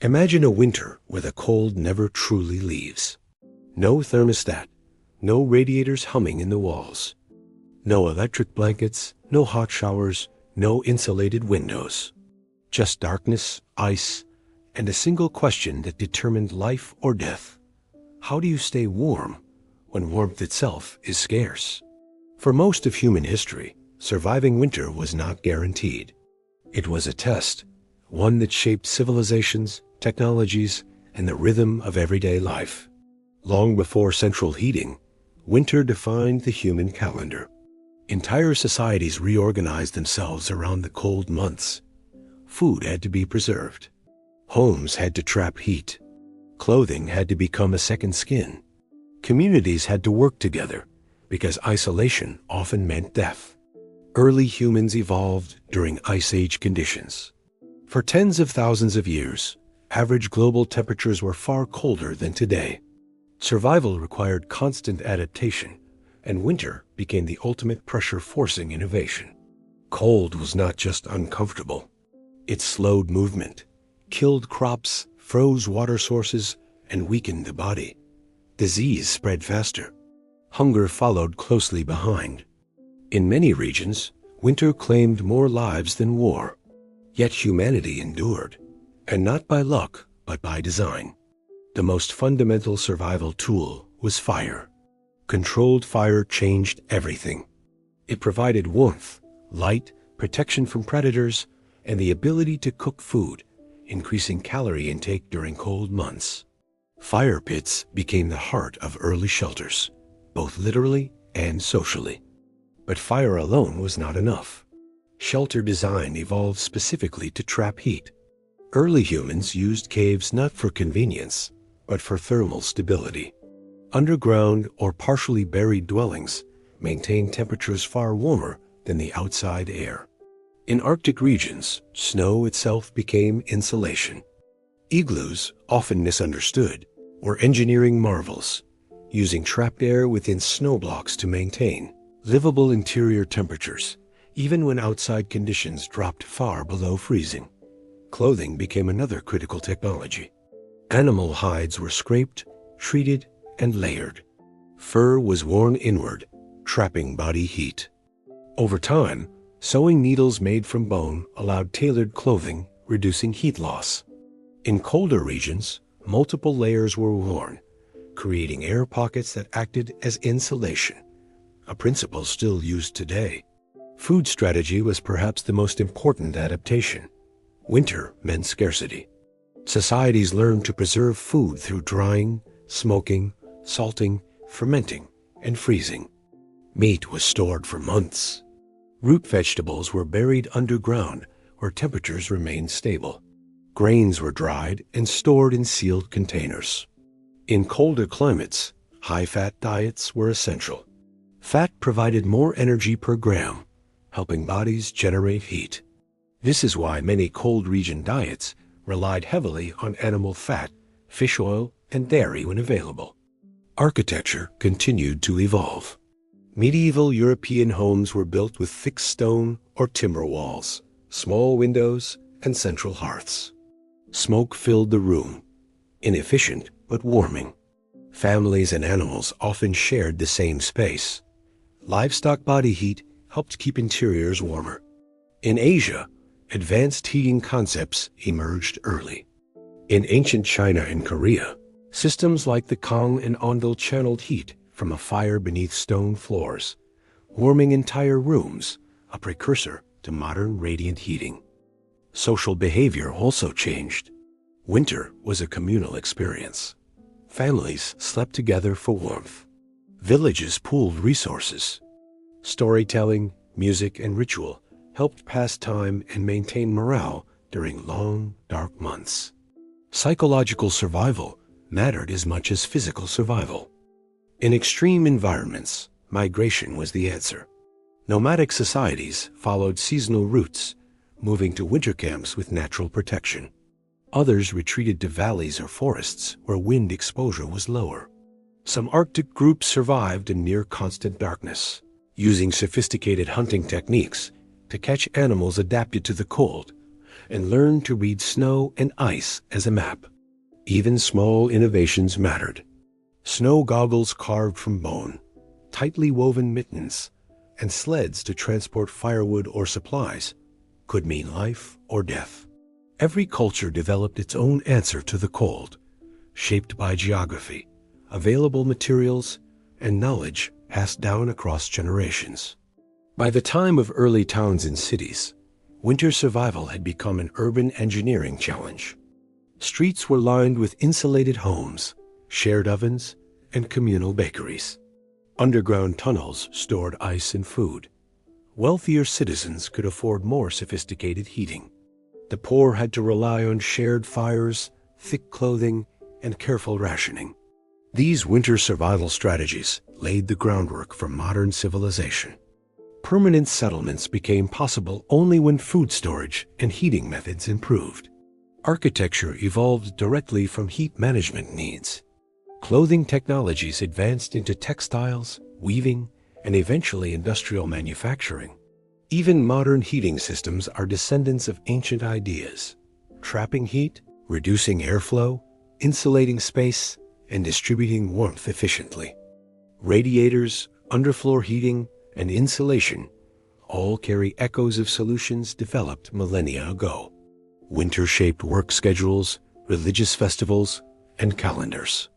Imagine a winter where the cold never truly leaves. No thermostat, no radiators humming in the walls, no electric blankets, no hot showers, no insulated windows. Just darkness, ice, and a single question that determined life or death. How do you stay warm when warmth itself is scarce? For most of human history, surviving winter was not guaranteed. It was a test, one that shaped civilizations, technologies, and the rhythm of everyday life. Long before central heating, winter defined the human calendar. Entire societies reorganized themselves around the cold months. Food had to be preserved. Homes had to trap heat. Clothing had to become a second skin. Communities had to work together because isolation often meant death. Early humans evolved during Ice Age conditions. For tens of thousands of years, average global temperatures were far colder than today. Survival required constant adaptation, and winter became the ultimate pressure forcing innovation. Cold was not just uncomfortable. It slowed movement, killed crops, froze water sources, and weakened the body. Disease spread faster. Hunger followed closely behind. In many regions, winter claimed more lives than war. Yet humanity endured, and not by luck, but by design. The most fundamental survival tool was fire. Controlled fire changed everything. It provided warmth, light, protection from predators, and the ability to cook food, increasing calorie intake during cold months. Fire pits became the heart of early shelters, both literally and socially. But fire alone was not enough. Shelter design evolved specifically to trap heat. Early humans used caves not for convenience, but for thermal stability. Underground or partially buried dwellings maintained temperatures far warmer than the outside air. In Arctic regions, snow itself became insulation. Igloos, often misunderstood, were engineering marvels, using trapped air within snow blocks to maintain livable interior temperatures, even when outside conditions dropped far below freezing. Clothing became another critical technology. Animal hides were scraped, treated, and layered. Fur was worn inward, trapping body heat. Over time, sewing needles made from bone allowed tailored clothing, reducing heat loss. In colder regions, multiple layers were worn, creating air pockets that acted as insulation, a principle still used today. Food strategy was perhaps the most important adaptation. Winter meant scarcity. Societies learned to preserve food through drying, smoking, salting, fermenting, and freezing. Meat was stored for months. Root vegetables were buried underground where temperatures remained stable. Grains were dried and stored in sealed containers. In colder climates, high-fat diets were essential. Fat provided more energy per gram, helping bodies generate heat. This is why many cold region diets relied heavily on animal fat, fish oil, and dairy when available. Architecture continued to evolve. Medieval European homes were built with thick stone or timber walls, small windows, and central hearths. Smoke filled the room, inefficient but warming. Families and animals often shared the same space. Livestock body heat helped keep interiors warmer. In Asia, advanced heating concepts emerged early. In ancient China and Korea, systems like the Kong and Ondel channeled heat from a fire beneath stone floors, warming entire rooms, a precursor to modern radiant heating. Social behavior also changed. Winter was a communal experience. Families slept together for warmth. Villages pooled resources. Storytelling, music, and ritual helped pass time and maintain morale during long, dark months. Psychological survival mattered as much as physical survival. In extreme environments, migration was the answer. Nomadic societies followed seasonal routes, moving to winter camps with natural protection. Others retreated to valleys or forests where wind exposure was lower. Some Arctic groups survived in near constant darkness, using sophisticated hunting techniques to catch animals adapted to the cold, and learned to read snow and ice as a map. Even small innovations mattered. Snow goggles carved from bone, tightly woven mittens, and sleds to transport firewood or supplies could mean life or death. Every culture developed its own answer to the cold, shaped by geography, available materials, and knowledge passed down across generations. By the time of early towns and cities, winter survival had become an urban engineering challenge. Streets were lined with insulated homes, shared ovens, and communal bakeries. Underground tunnels stored ice and food. Wealthier citizens could afford more sophisticated heating. The poor had to rely on shared fires, thick clothing, and careful rationing. These winter survival strategies laid the groundwork for modern civilization. Permanent settlements became possible only when food storage and heating methods improved. Architecture evolved directly from heat management needs. Clothing technologies advanced into textiles, weaving, and eventually industrial manufacturing. Even modern heating systems are descendants of ancient ideas: trapping heat, reducing airflow, insulating space, and distributing warmth efficiently. Radiators, underfloor heating, and insulation all carry echoes of solutions developed millennia ago. Winter-shaped work schedules, religious festivals, and calendars.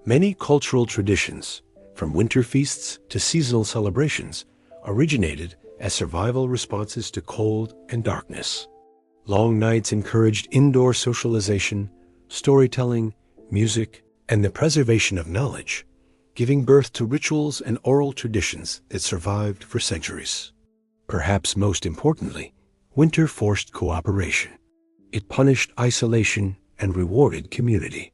Many cultural traditions, from winter feasts to seasonal celebrations, originated as survival responses to cold and darkness. Long nights encouraged indoor socialization, storytelling, music, and the preservation of knowledge, giving birth to rituals and oral traditions that survived for centuries. Perhaps most importantly, winter forced cooperation. It punished isolation and rewarded community.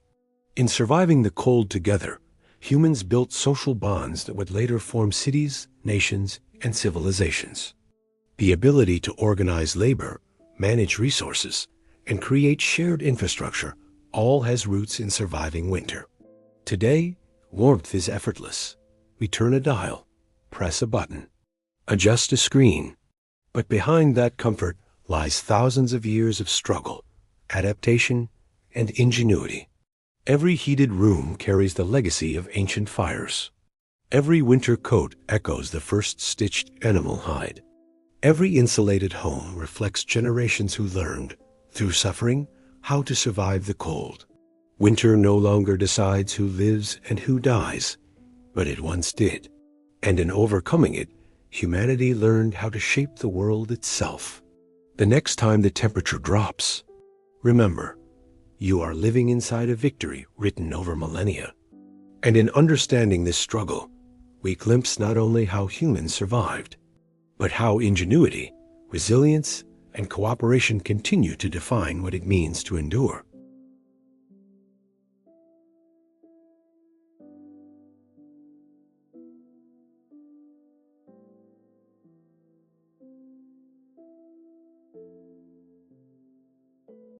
In surviving the cold together, humans built social bonds that would later form cities, nations, and civilizations. The ability to organize labor, manage resources, and create shared infrastructure all has roots in surviving winter. Today, warmth is effortless. We turn a dial, press a button, adjust a screen. But behind that comfort lies thousands of years of struggle, adaptation, and ingenuity. Every heated room carries the legacy of ancient fires. Every winter coat echoes the first stitched animal hide. Every insulated home reflects generations who learned, through suffering, how to survive the cold. Winter no longer decides who lives and who dies, but it once did. And in overcoming it, humanity learned how to shape the world itself. The next time the temperature drops, remember, you are living inside a victory written over millennia. And in understanding this struggle, we glimpse not only how humans survived, but how ingenuity, resilience, and cooperation continue to define what it means to endure.